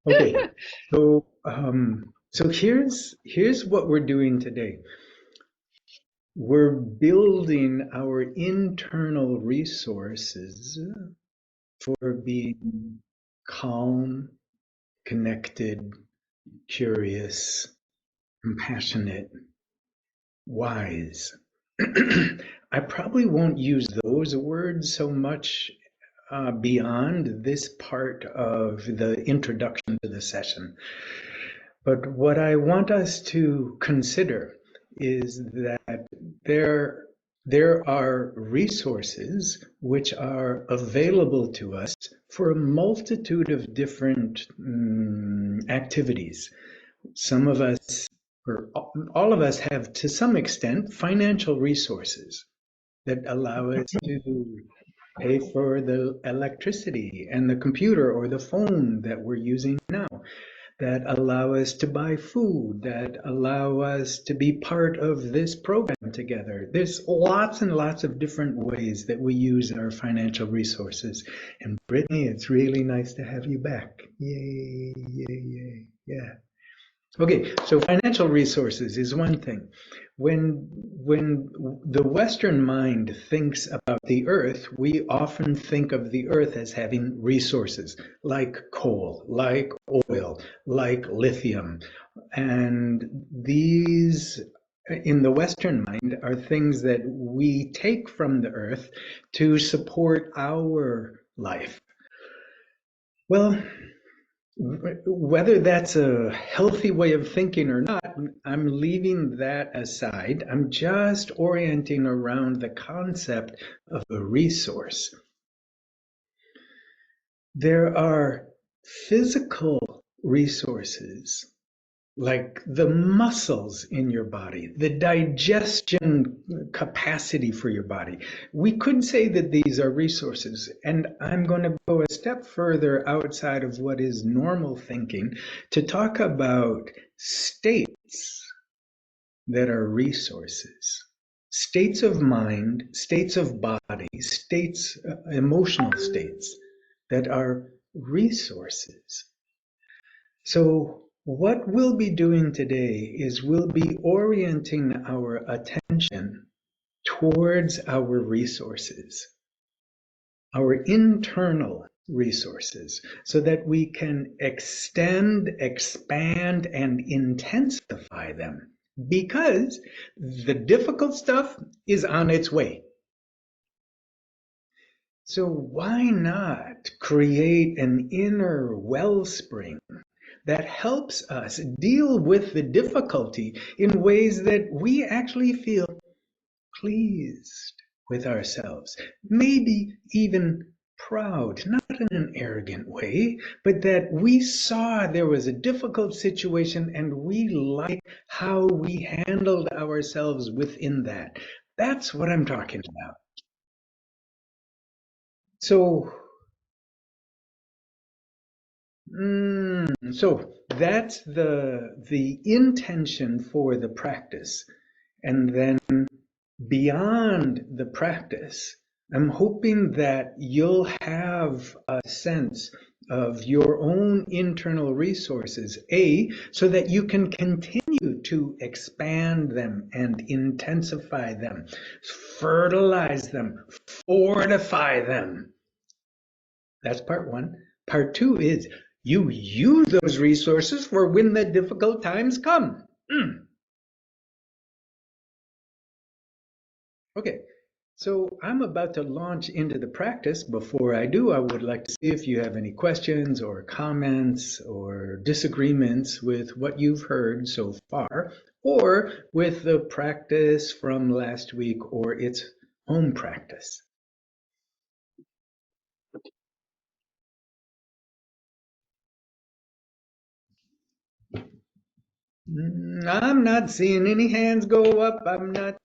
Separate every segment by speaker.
Speaker 1: Okay, so here's what we're doing today. We're building our internal resources for being calm, connected, curious, compassionate, wise. I probably won't use those words so much beyond this part of the introduction to the session. But what I want us to consider is that there, there are resources which are available to us for a multitude of different activities. Some of us, or all of us, have to some extent financial resources that allow us to pay for the electricity and the computer or the phone that we're using now, that allow us to buy food, that allow us to be part of this program together. There's lots and lots of different ways that we use our financial resources. And Brittany, it's really nice to have you back. Yay, yay, yay, yeah. Okay, so financial resources is one thing. When the Western mind thinks about the earth, we often think of the earth as having resources like coal, like oil, like lithium. And these, in the Western mind, are things that we take from the earth to support our life. Well, whether that's a healthy way of thinking or not, I'm leaving that aside. I'm just orienting around the concept of a resource. There are physical resources like the muscles in your body, the digestion capacity for your body. We could say that these are resources, and I'm going to go a step further outside of what is normal thinking to talk about states that are resources. States of mind, states of body, states, emotional states that are resources. So what we'll be doing today is we'll be orienting our attention towards our resources, our internal resources, so that we can extend, expand, and intensify them, because the difficult stuff is on its way. So why not create an inner wellspring that helps us deal with the difficulty in ways that we actually feel pleased with ourselves, maybe even proud, not in an arrogant way, but that we saw there was a difficult situation and we like how we handled ourselves within that. That's what I'm talking about. So so that's the intention for the practice. And then beyond the practice, I'm hoping that you'll have a sense of your own internal resources, so that you can continue to expand them and intensify them, fertilize them, fortify them. That's part one. Part two is you use those resources for when the difficult times come. Okay, so I'm about to launch into the practice. Before I do, I would like to see if you have any questions or comments or disagreements with what you've heard so far, or with the practice from last week or its home practice. I'm not seeing any hands go up. I'm not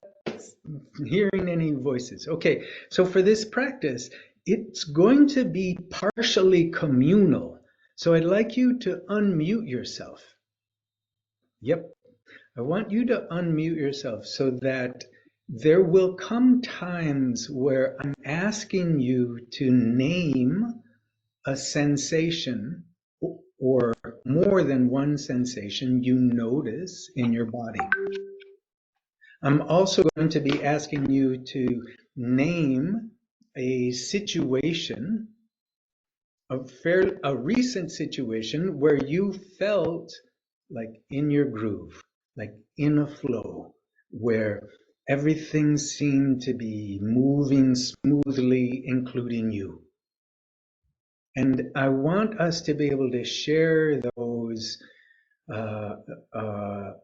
Speaker 1: hearing any voices. Okay, so for this practice, it's going to be partially communal. So I'd like you to unmute yourself. Yep, I want you to unmute yourself so that there will come times where I'm asking you to name a sensation or more than one sensation you notice in your body. I'm also going to be asking you to name a situation, a recent situation where you felt like in your groove, like in a flow, where everything seemed to be moving smoothly, including you. And I want us to be able to share those, that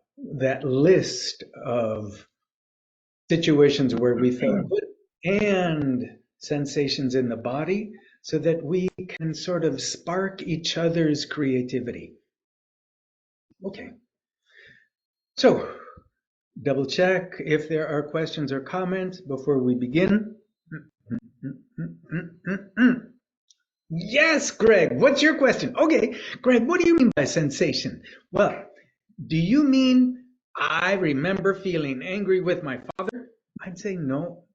Speaker 1: list of situations where we felt good and sensations in the body so that we can sort of spark each other's creativity. Okay. So, double check if there are questions or comments before we begin. Yes, Greg, what's your question? Okay, Greg, what do you mean by sensation? Well, do you mean I remember feeling angry with my father? I'd say no,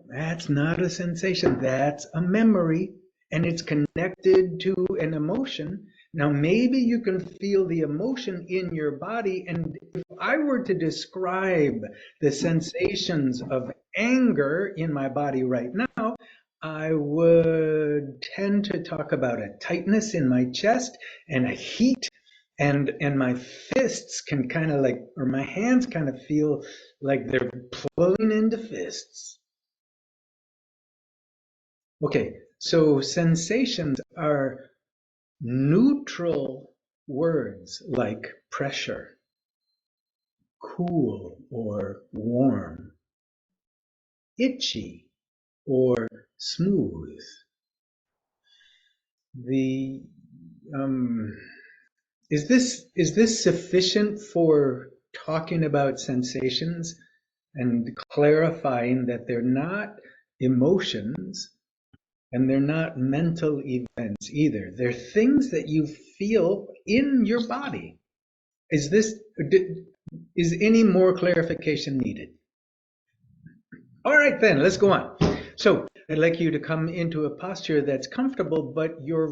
Speaker 1: that's not a sensation. That's a memory, and it's connected to an emotion. Now, maybe you can feel the emotion in your body, and if I were to describe the sensations of anger in my body right now, I would tend to talk about a tightness in my chest and a heat, and my fists can kind of like, or my hands kind of feel like they're pulling into fists. Okay, so sensations are neutral words like pressure, cool or warm, itchy or smooth. The is this sufficient for talking about sensations and clarifying that they're not emotions and they're not mental events either? They're things that you feel in your body. Is any more clarification needed? All right, then, let's go on. So I'd like you to come into a posture that's comfortable, but your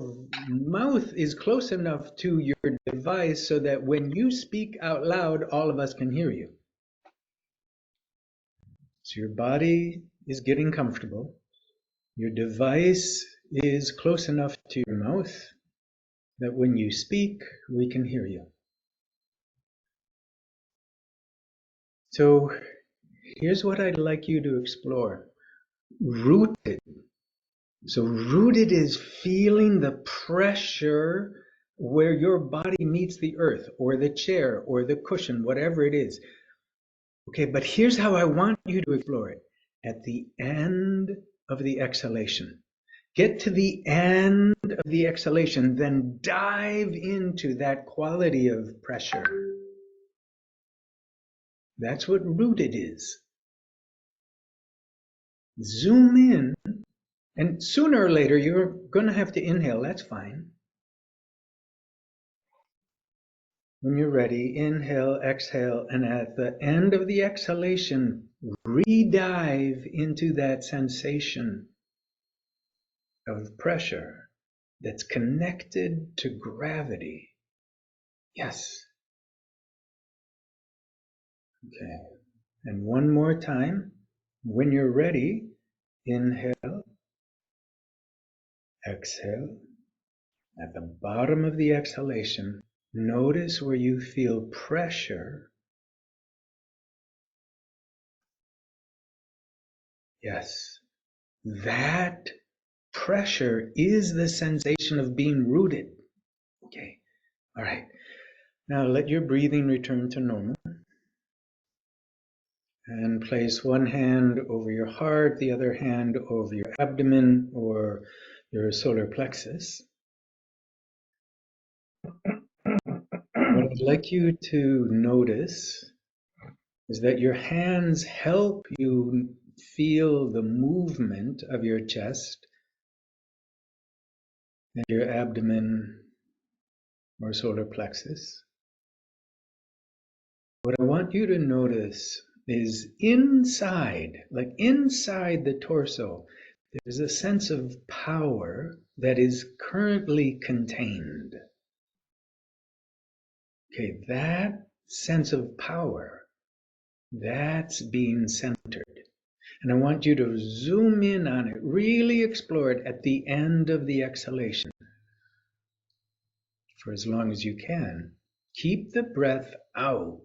Speaker 1: mouth is close enough to your device so that when you speak out loud, all of us can hear you. So your body is getting comfortable. Your device is close enough to your mouth that when you speak, we can hear you. So here's what I'd like you to explore. Rooted. So rooted is feeling the pressure where your body meets the earth or the chair or the cushion, whatever it is. Okay, but here's how I want you to explore it. At the end of the exhalation. Get to the end of the exhalation, then dive into that quality of pressure. That's what rooted is. Zoom in, and sooner or later you're going to have to inhale, that's fine. When you're ready, inhale, exhale, and at the end of the exhalation, re-dive into that sensation of pressure that's connected to gravity. Yes. Okay. And one more time. When you're ready, inhale, exhale. At the bottom of the exhalation, notice where you feel pressure. Yes. That pressure is the sensation of being rooted. Okay. All right. Now let your breathing return to normal. And place one hand over your heart, the other hand over your abdomen or your solar plexus. What I'd like you to notice is that your hands help you feel the movement of your chest and your abdomen or solar plexus. What I want you to notice is inside, like inside the torso, there's a sense of power that is currently contained. Okay, that sense of power, that's being centered. And I want you to zoom in on it, really explore it at the end of the exhalation for as long as you can. Keep the breath out.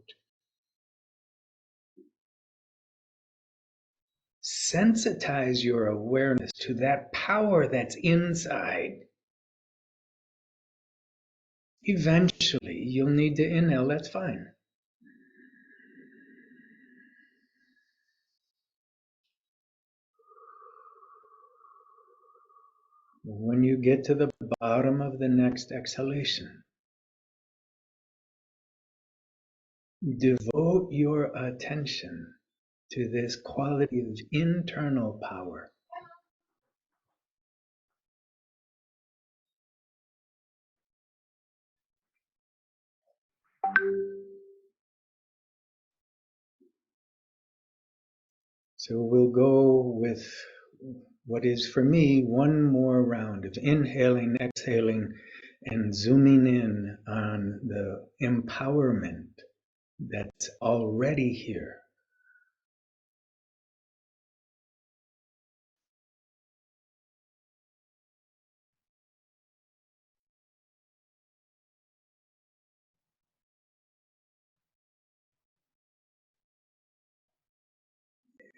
Speaker 1: Sensitize your awareness to that power that's inside. Eventually, you'll need to inhale, that's fine. When you get to the bottom of the next exhalation, devote your attention to this quality of internal power. So we'll go with what is for me one more round of inhaling, exhaling, and zooming in on the empowerment that's already here.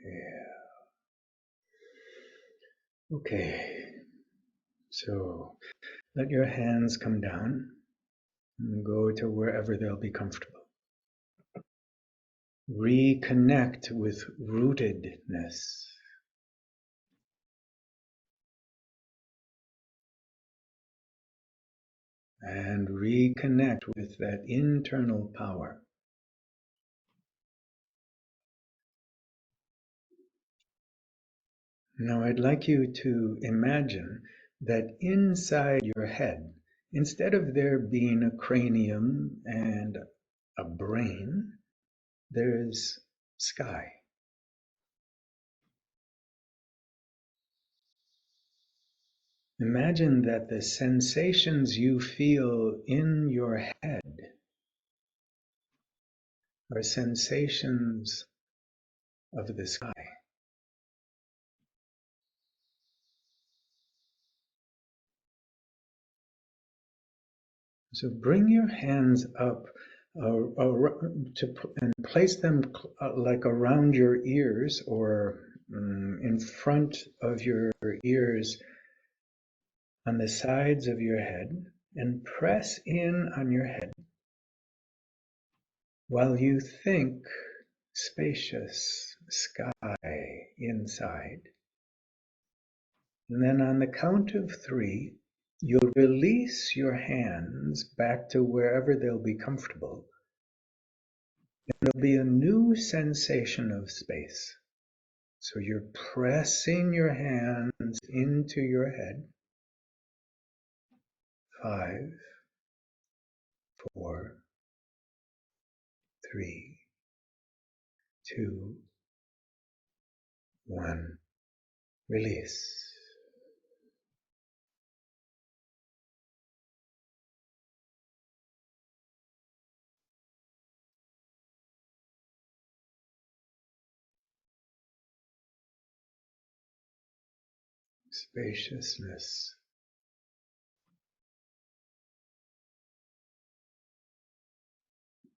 Speaker 1: Yeah. Okay. So let your hands come down and go to wherever they'll be comfortable. Reconnect with rootedness. And reconnect with that internal power. Now I'd like you to imagine that inside your head, instead of there being a cranium and a brain, there's sky. Imagine that the sensations you feel in your head are sensations of the sky. So bring your hands up and place them like around your ears or in front of your ears on the sides of your head, and press in on your head while you think spacious sky inside. And then on the count of 3, you'll release your hands back to wherever they'll be comfortable. And there'll be a new sensation of space. So you're pressing your hands into your head. 5, 4, 3, 2, 1. Release. Spaciousness.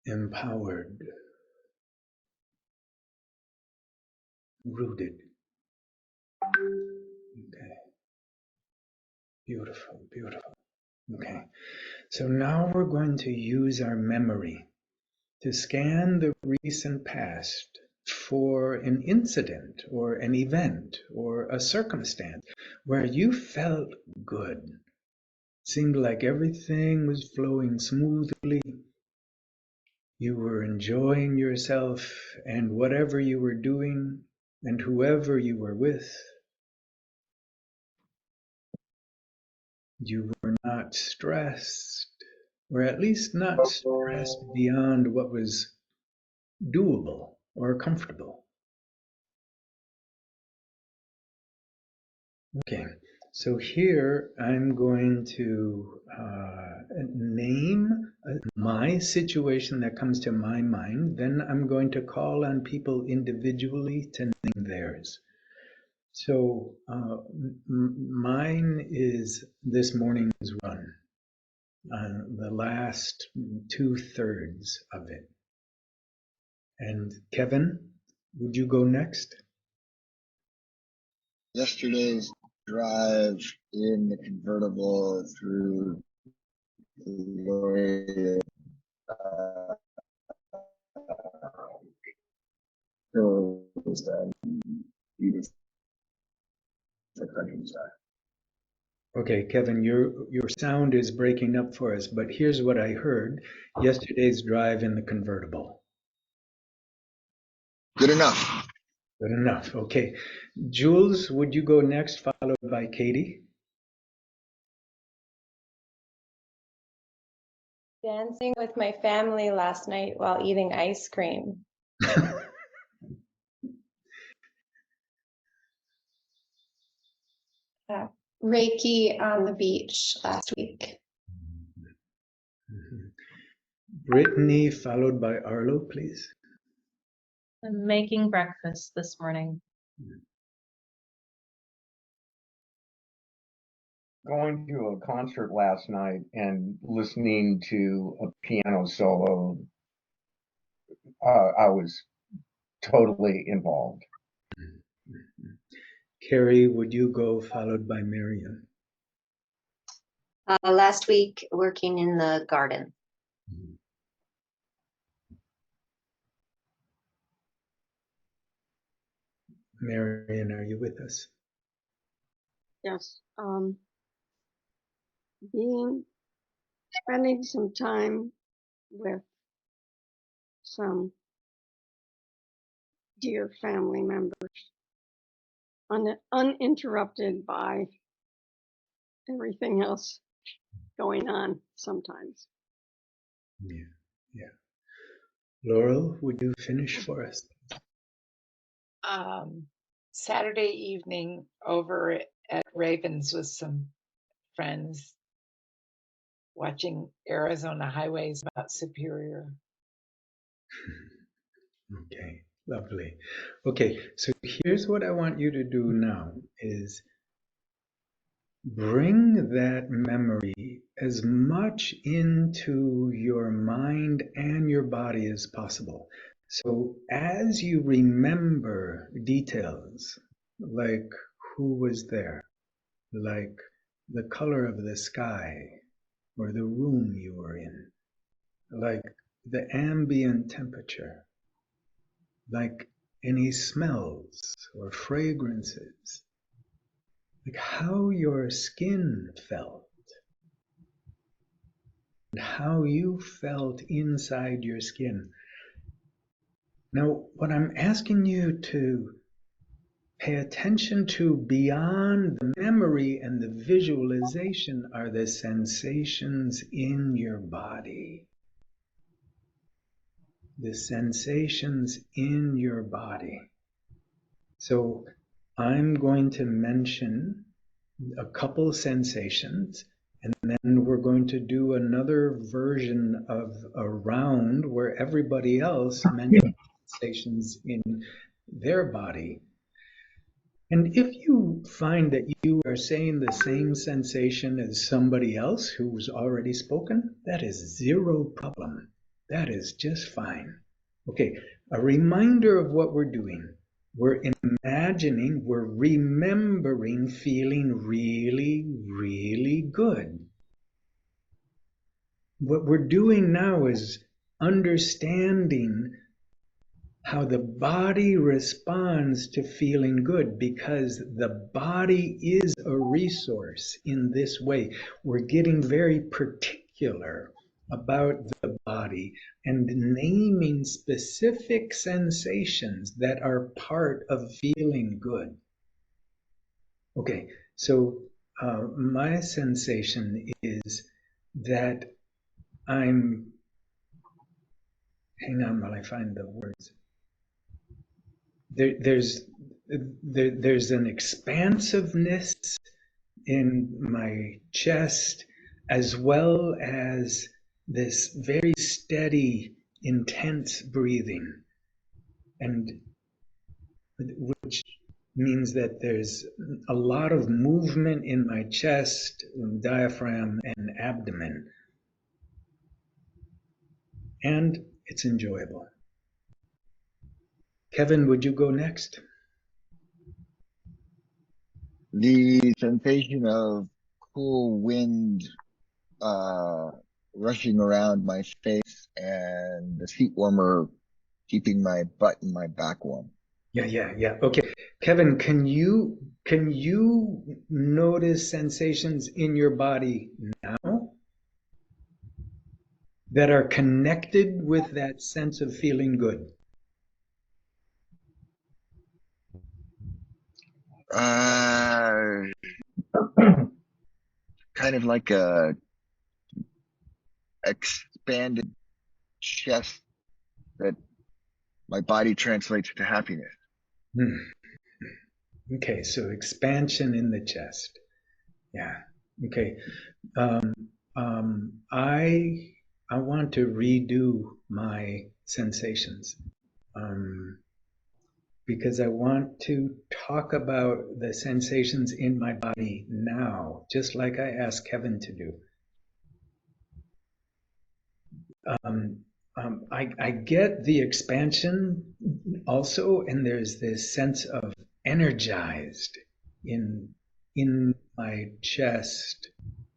Speaker 1: Empowered. Rooted. Okay. Beautiful, beautiful. Okay. So now we're going to use our memory to scan the recent past for an incident or an event or a circumstance where you felt good. Seemed like everything was flowing smoothly. You were enjoying yourself and whatever you were doing and whoever you were with. You were not stressed, or at least not stressed beyond what was doable or comfortable. Okay, So here I'm going to name my situation that comes to my mind. Then I'm going to call on people individually to name theirs. So mine is this morning's run, the last 2/3 of it. And Kevin, would you go next?
Speaker 2: Yesterday's drive in the convertible through the hills and beautiful countryside.
Speaker 1: Okay, Kevin, your sound is breaking up for us, but here's what I heard. Yesterday's drive in the convertible.
Speaker 2: Good enough.
Speaker 1: Good enough. Okay. Jules, would you go next, followed by Katie?
Speaker 3: Dancing with my family last night while eating ice cream. Reiki on the beach last week.
Speaker 1: Brittany, followed by Arlo, please.
Speaker 4: I'm making breakfast this morning.
Speaker 5: Going to a concert last night and listening to a piano solo. I was totally involved.
Speaker 1: Carrie, would you go, followed by Marion?
Speaker 6: Last week, working in the garden.
Speaker 1: Marion, are you with us?
Speaker 7: Yes. Spending some time with some dear family members, uninterrupted by everything else going on sometimes.
Speaker 1: Yeah. Laurel, would you finish for us?
Speaker 8: Saturday evening over at Ravens with some friends, watching Arizona highways about Superior.
Speaker 1: Okay, lovely. Okay, so here's what I want you to do now is bring that memory as much into your mind and your body as possible. So as you remember details, like who was there, like the color of the sky or the room you were in, like the ambient temperature, like any smells or fragrances, like how your skin felt, and how you felt inside your skin. Now, what I'm asking you to pay attention to beyond the memory and the visualization are the sensations in your body. The sensations in your body. So I'm going to mention a couple sensations, and then we're going to do another version of a round where everybody else mentions sensations in their body. And if you find that you are saying the same sensation as somebody else who's already spoken, that is zero problem. That is just fine. Okay, a reminder of what we're doing. We're imagining, we're remembering feeling really, really good. What we're doing now is understanding how the body responds to feeling good, because the body is a resource in this way. We're getting very particular about the body and naming specific sensations that are part of feeling good. Okay, so my sensation is that hang on while I find the words. There's an expansiveness in my chest, as well as this very steady, intense breathing, and which means that there's a lot of movement in my chest, diaphragm, and abdomen. And it's enjoyable. Kevin, would you go next?
Speaker 2: The sensation of cool wind rushing around my face and the seat warmer keeping my butt and my back warm.
Speaker 1: Yeah. Okay. Kevin, can you notice sensations in your body now that are connected with that sense of feeling good?
Speaker 2: Kind of like a expanded chest that my body translates to happiness.
Speaker 1: Okay, so expansion in the chest. Yeah. Okay. I want to redo my sensations because I want to talk about the sensations in my body now, just like I asked Kevin to do. I get the expansion also, and there's this sense of energized in my chest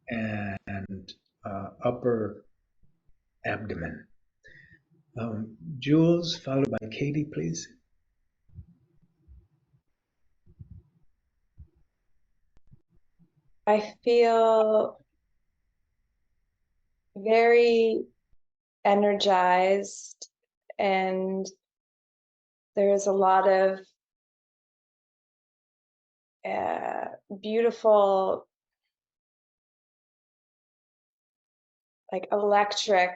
Speaker 1: and upper abdomen. Jules, followed by Katie, please.
Speaker 3: I feel very energized, and there's a lot of beautiful, like electric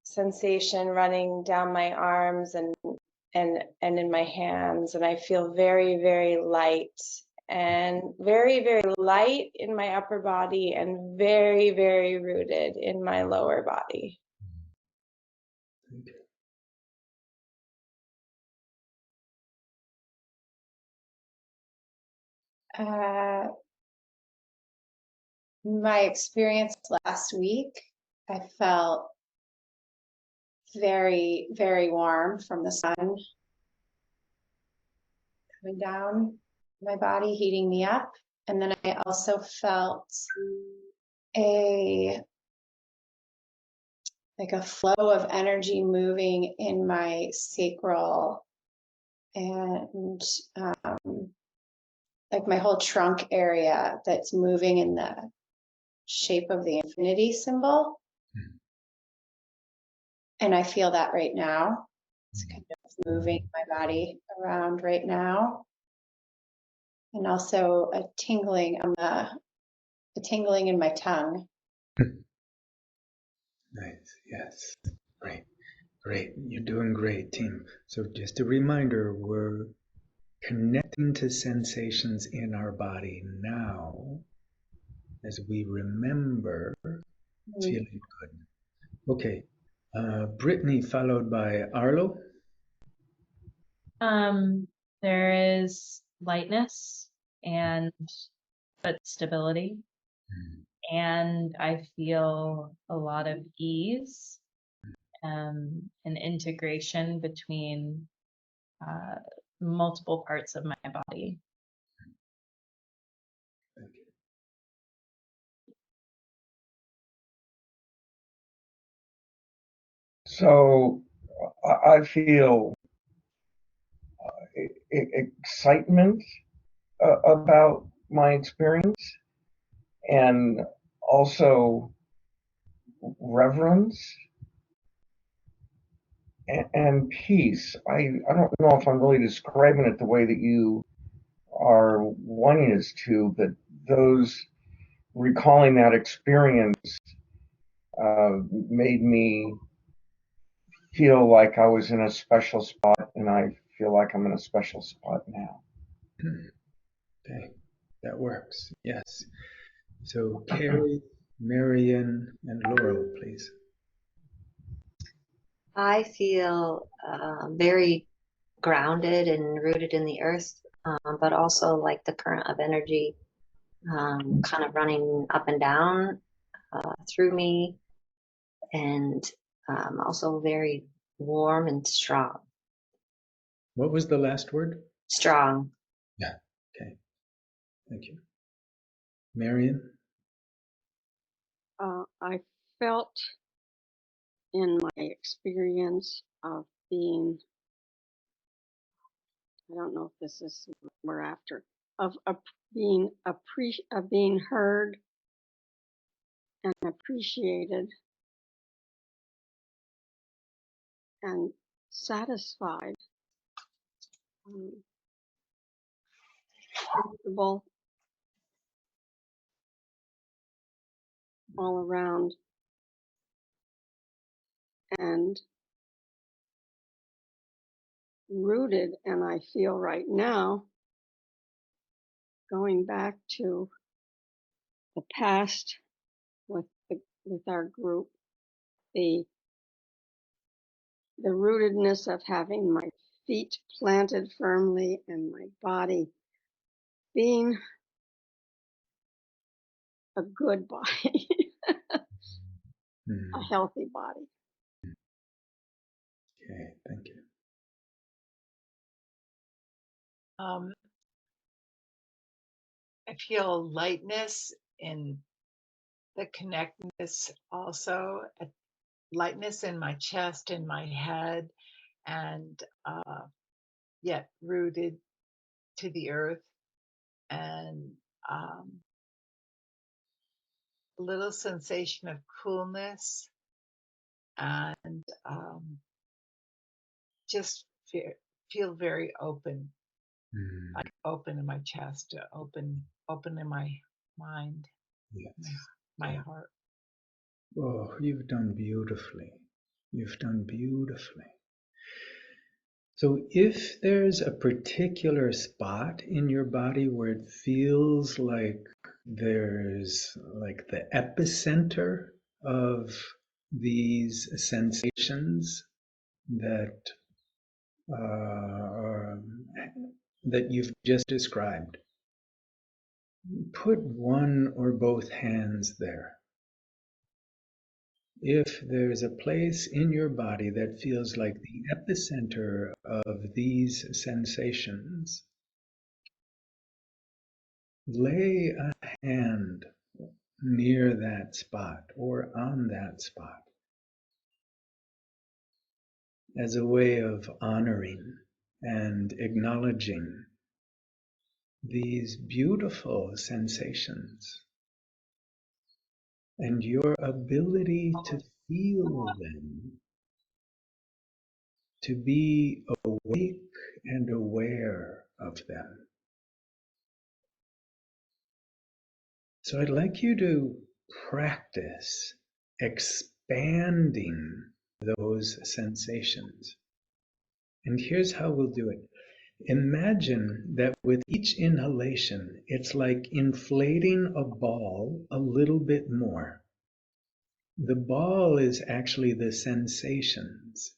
Speaker 3: sensation running down my arms and in my hands, and I feel very, very light, and very, very light in my upper body, and very, very rooted in my lower body. My experience last week, I felt very, very warm from the sun coming down my body, heating me up. And then I also felt like a flow of energy moving in my sacral and like my whole trunk area that's moving in the shape of the infinity symbol. And I feel that right now. It's kind of moving my body around right now. And also a tingling in my tongue.
Speaker 1: Nice. Yes. Great. You're doing great, team. So just a reminder, we're connecting to sensations in our body now as we remember feeling good. Okay. Brittany, followed by Arlo.
Speaker 4: There is lightness and but stability. And I feel a lot of ease and integration between multiple parts of my body.
Speaker 1: Thank you.
Speaker 5: So I feel excitement about my experience, and also reverence and peace. I don't know if I'm really describing it the way that you are wanting us to, but those recalling that experience made me feel like I was in a special spot, and I feel like I'm in a special spot now.
Speaker 1: Okay, that works. Yes. So Carrie, Marion, and Laurel, please.
Speaker 6: I feel very grounded and rooted in the earth, but also like the current of energy kind of running up and down through me, and also very warm and strong.
Speaker 1: What was the last word?
Speaker 6: Strong.
Speaker 1: Yeah. Okay. Thank you. Marion?
Speaker 7: I felt in my experience of being, I don't know if this is what we're after, of being heard and appreciated and satisfied, comfortable all around, and rooted. And I feel right now, going back to the past with our group, the rootedness of having my feet planted firmly and my body being a good body, a healthy body.
Speaker 1: Okay, thank you.
Speaker 8: I feel lightness in the connectedness also, lightness in my chest and my head, and yet rooted to the earth, and a little sensation of coolness, and just feel very open, like open in my chest, open in my mind,
Speaker 1: Yes.
Speaker 8: my heart.
Speaker 1: Oh, you've done beautifully. You've done beautifully. So if there's a particular spot in your body where it feels like there's like the epicenter of these sensations that that you've just described, put one or both hands there. If there's a place in your body that feels like the epicenter of these sensations, lay a hand near that spot or on that spot as a way of honoring and acknowledging these beautiful sensations and your ability to feel them, to be awake and aware of them. So I'd like you to practice expanding those sensations. And here's how we'll do it. Imagine that with each inhalation, it's like inflating a ball a little bit more. The ball is actually the sensations.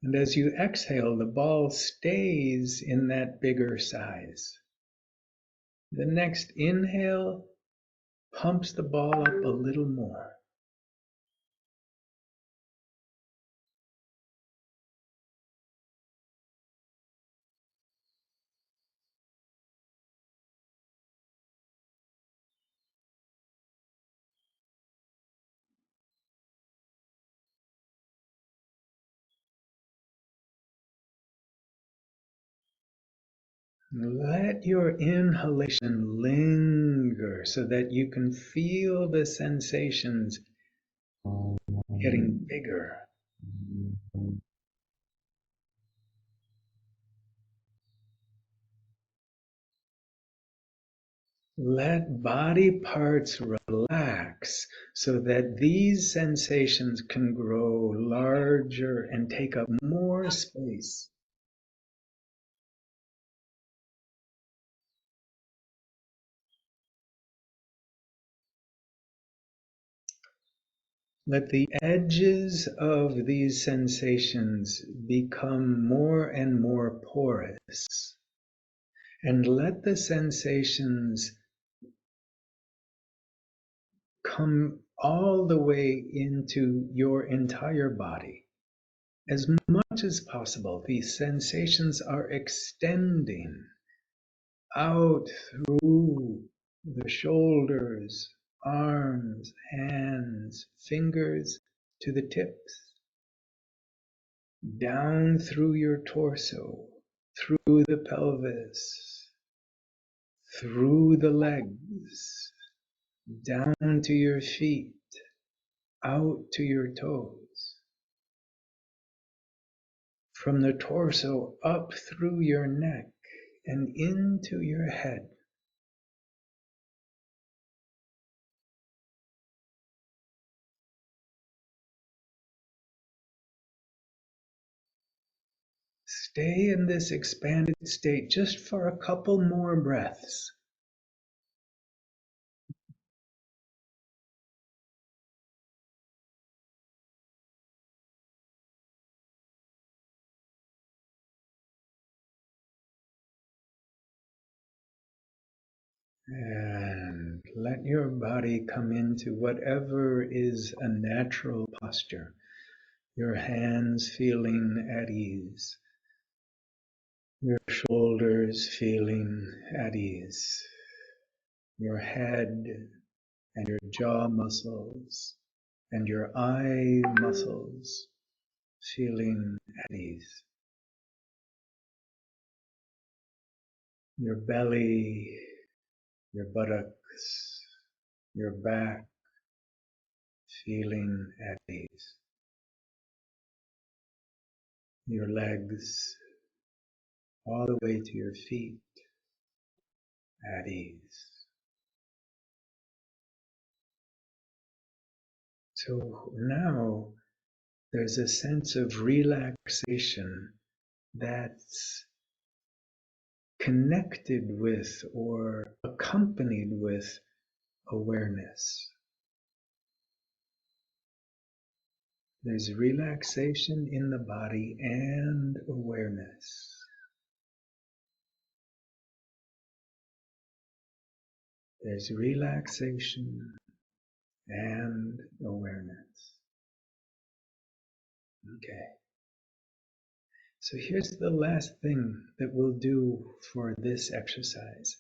Speaker 1: And as you exhale, the ball stays in that bigger size. The next inhale pumps the ball up a little more. Let your inhalation linger so that you can feel the sensations getting bigger. Let body parts relax so that these sensations can grow larger and take up more space. Let the edges of these sensations become more and more porous, and let the sensations come all the way into your entire body. As much as possible, these sensations are extending out through the shoulders, arms, hands, fingers to the tips, down through your torso, through the pelvis, through the legs, down to your feet, out to your toes, from the torso up through your neck and into your head. Stay in this expanded state just for a couple more breaths. And let your body come into whatever is a natural posture. Your hands feeling at ease. Your shoulders feeling at ease. Your head and your jaw muscles and your eye muscles feeling at ease. Your belly, your buttocks, your back feeling at ease. Your legs all the way to your feet at ease. So now there's a sense of relaxation that's connected with or accompanied with awareness. There's relaxation in the body and awareness. There's relaxation and awareness. Okay. So here's the last thing that we'll do for this exercise.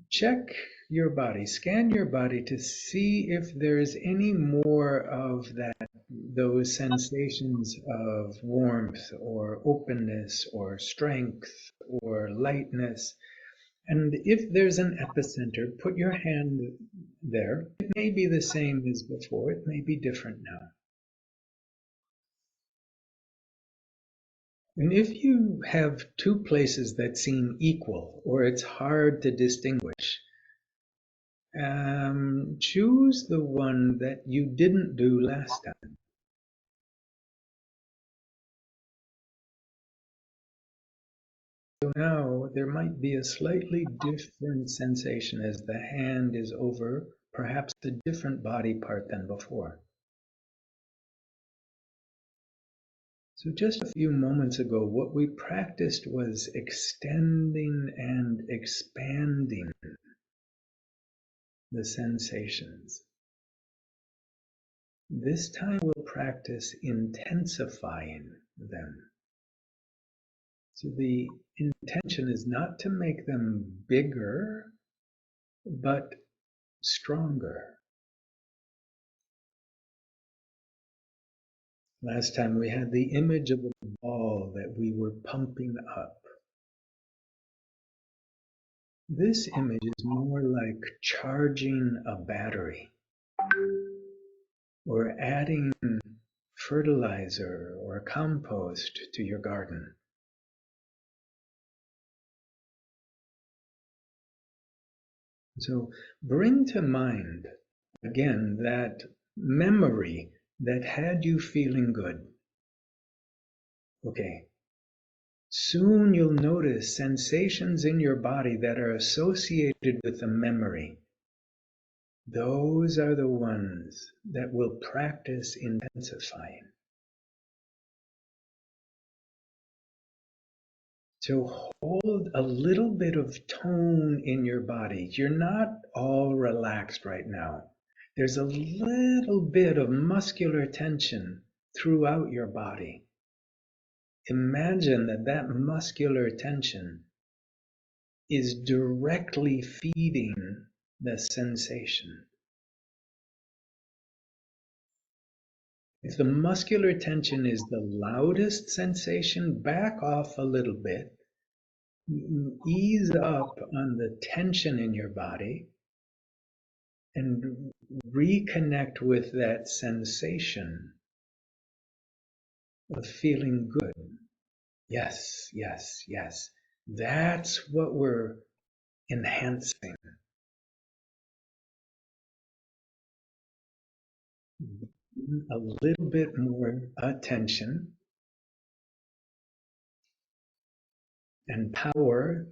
Speaker 1: Check your body, scan your body to see if there's any more of those sensations of warmth or openness or strength or lightness. And if there's an epicenter, put your hand there. It may be the same as before, it may be different now. And if you have two places that seem equal or it's hard to distinguish, choose the one that you didn't do last time. So now there might be a slightly different sensation as the hand is over perhaps a different body part than before. So just a few moments ago, what we practiced was extending and expanding the sensations. This time we'll practice intensifying them. So the intention is not to make them bigger, but stronger. Last time we had the image of a ball that we were pumping up. This image is more like charging a battery or adding fertilizer or compost to your garden. So bring to mind again that memory that had you feeling good. Okay. Soon you'll notice sensations in your body that are associated with the memory. those are the ones that will practice intensifying. So hold a little bit of tone in your body. You're not all relaxed right now. There's a little bit of muscular tension throughout your body. Imagine that that muscular tension is directly feeding the sensation. If the muscular tension is the loudest sensation, back off a little bit. Ease up on the tension in your body and reconnect with that sensation of feeling good. Yes, yes, yes. That's what we're enhancing. A little bit more attention and power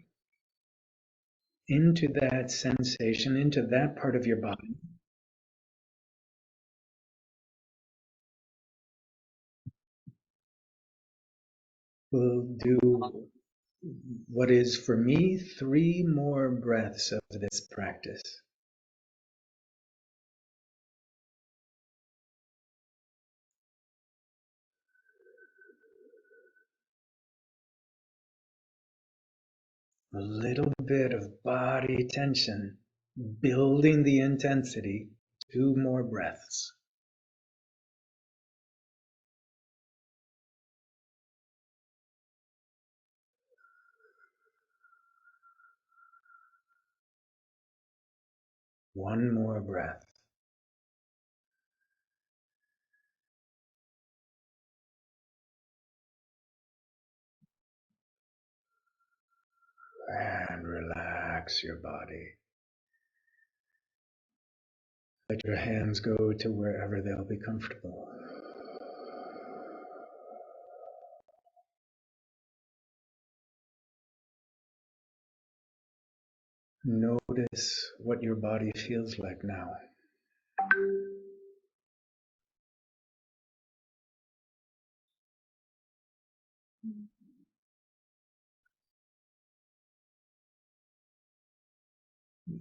Speaker 1: into that sensation, into that part of your body. We'll do what is for me 3 more breaths of this practice. A little bit of body tension, building the intensity. 2 more breaths. One more breath. And relax your body. Let your hands go to wherever they'll be comfortable. Notice what your body feels like now.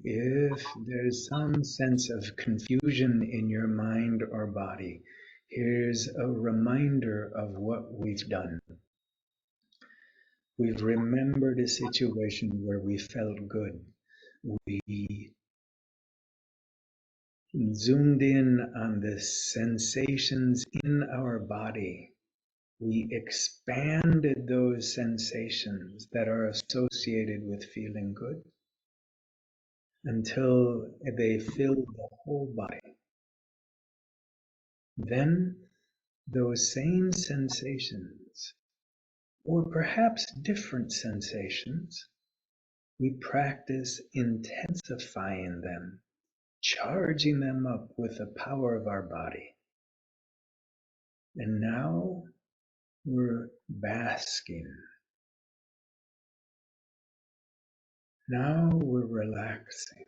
Speaker 1: If there's some sense of confusion in your mind or body, here's a reminder of what we've done. We've remembered a situation where we felt good. We zoomed in on the sensations in our body. We expanded those sensations that are associated with feeling good until they filled the whole body. Then those same sensations, or perhaps different sensations, we practice intensifying them, charging them up with the power of our body. And now we're basking. Now we're relaxing.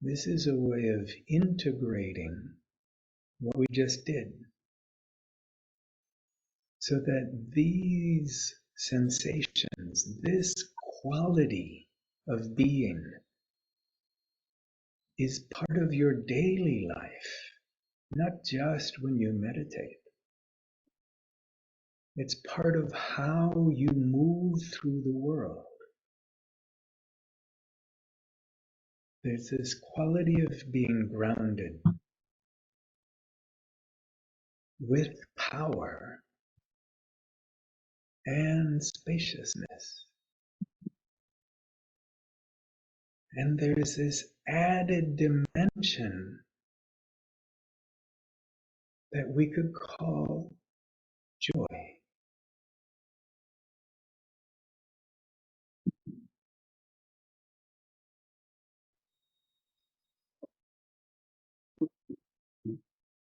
Speaker 1: This is a way of integrating what we just did, so that these sensations, this quality of being, is part of your daily life, not just when you meditate. It's part of how you move through the world. There's this quality of being grounded with power and spaciousness. And there's this added dimension that we could call joy.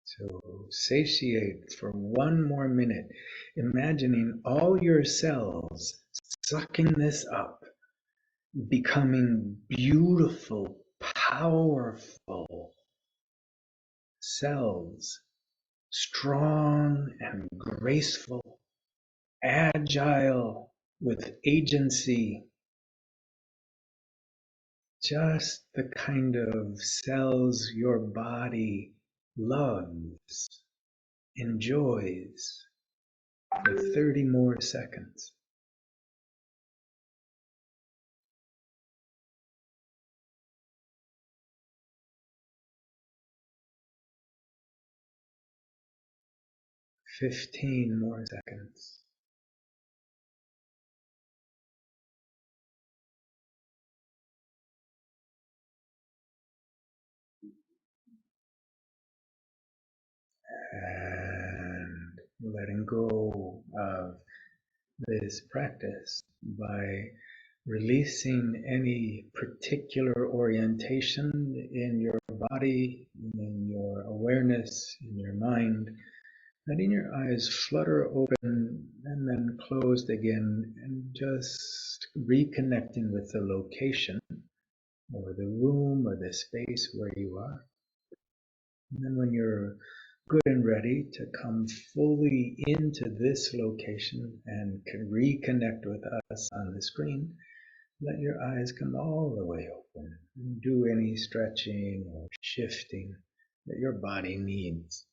Speaker 1: So satiate for 1 more minute, imagining all your cells sucking this up becoming beautiful, powerful selves, strong and graceful, agile with agency, just the kind of cells your body loves, enjoys, for 30 more seconds. Fifteen more seconds. And letting go of this practice by releasing any particular orientation in your body, in your awareness, in your mind, letting your eyes flutter open and then closed again, and just reconnecting with the location or the room or the space where you are. And then when you're good and ready to come fully into this location and can reconnect with us on the screen, let your eyes come all the way open and do any stretching or shifting that your body needs.